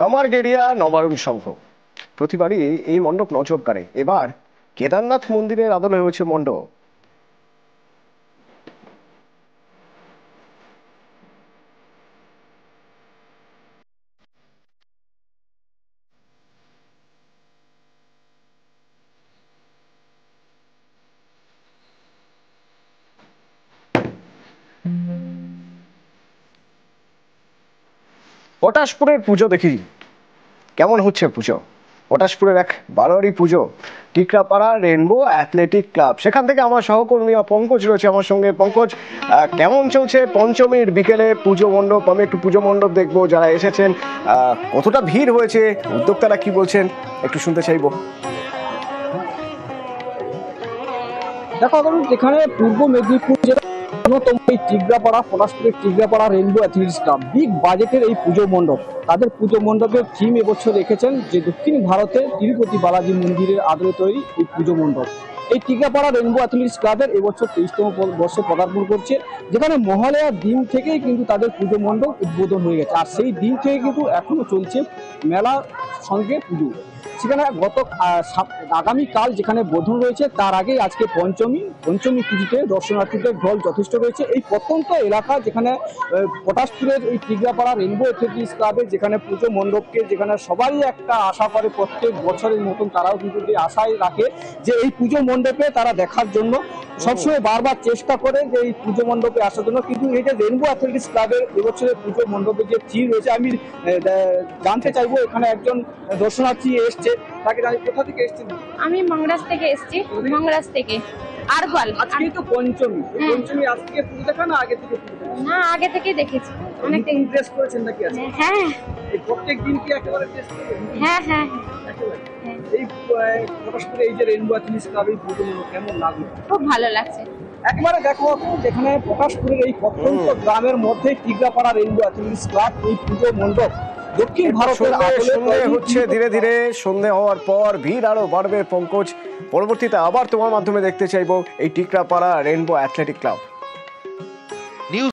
কামারগেড়িয়া নবায়ন সংঘ প্রতিবারই এই মণ্ডপ নজর কাড়ে। এবার কেদারনাথ মন্দিরের আদলে হয়েছে মণ্ডপ। পটাশপুরের পুজো দেখি কেমন হচ্ছে পুজো। পটাশপুরের এক বারোয়ারি পুজো, টিকরাপাড়া রেনবো অ্যাথলেটিক ক্লাব, সেখান থেকে আমার সহকর্মী পঙ্কজ রয়েছে আমার সঙ্গে। পঙ্কজ, কেমন চলছে পঞ্চমীর বিকেলে পুজো মণ্ডপ? আমি একটু পুজো মণ্ডপ দেখবো, যারা এসেছেন কতটা ভিড় হয়েছে, উদ্যোক্তারা কি বলছেন একটু শুনতে চাইবো। দেখো, এখানে পূর্ব মেদিনীপুর জেলার অন্যতম এই Tikrapara, পলাশপুরের Tikrapara rainbow athletics club big বাজেটের এই পুজো মণ্ডপ। তাদের পুজো মণ্ডপের থিম এবছর রেখেছেন যে দক্ষিণ ভারতে তিরুপতি বালাজি মন্দিরের আদলে তৈরি এই পুজো মণ্ডপ। এই টিকরাপাড়া রেনবো অ্যাথলেটিক্স ক্লাবের এবছর 23তম বর্ষে পদার্পণ করছে, যেখানে মহালয়ার দিন থেকেই কিন্তু তাদের পুজো মণ্ডপ উদ্বোধন হয়ে গেছে। আর সেই দিন থেকে কিন্তু এখনো চলছে মেলা সঙ্গে পুজো। সেখানে আগামীকাল যেখানে বোধন রয়েছে, তার আগে আজকে পঞ্চমী পুজোতে দর্শনার্থীদের ঢল যথেষ্ট রয়েছে। এই প্রত্যন্ত এলাকা যেখানে পটাশপুরের এই টিকরাপাড়া রেনবো অ্যাথলেটিক্স ক্লাবের যেখানে পুজো মণ্ডপকে যেখানে সবাই একটা আশা করে, প্রত্যেক বছরের মতন তারাও কিন্তু যে আশায় রাখে যে এই পুজো মণ্ডপে তারা দেখার জন্য সবসময় বারবার চেষ্টা করে যে এই পুজো মণ্ডপে আসার জন্য। কিন্তু এই যে রেনবো অ্যাথলেটিক্স ক্লাবের এবছরের পুজো মণ্ডপে যে থিম রয়েছে, আমি জানতে চাইবো এখানে একজন দর্শনার্থী এসছে, তাকে জানি কোথা থেকে এসছেন। আমি মংরাজ থেকে এসেছি, মংরাজ থেকে। আরবাল। আজকে তো পঞ্চমী, পঞ্চমী আজকে পুজো দেখা না আগে থেকে? না, আগে থেকেই দেখেছি। অনেক ইন্টারেস্ট করেছেন নাকি আজকে? হ্যাঁ। এই প্রত্যেক দিন কি একেবারে টেস্ট করেন? হ্যাঁ হ্যাঁ। এই পটাশপুরে এই যে রেনবো অ্যাথলেটিক্স ক্লাবের পুজো কেমন লাগলো? খুব ভালো লাগছে। একেবারে দেখো, যেখানে পটাশপুরের এই প্রত্যন্ত গ্রামের মধ্যে টিকরাপাড়া রেনবো অ্যাথলেটিক্স ক্লাব এই পুজো মণ্ডপ দক্ষিণ ভারতের সন্ধে হচ্ছে, ধীরে ধীরে সন্ধে হওয়ার পর ভিড় আরো বাড়বে। পঙ্কজ, পরবর্তীতে আবার তোমার মাধ্যমে দেখতে চাইবো এই টিকরাপাড়া রেনবো অ্যাথলেটিক ক্লাব।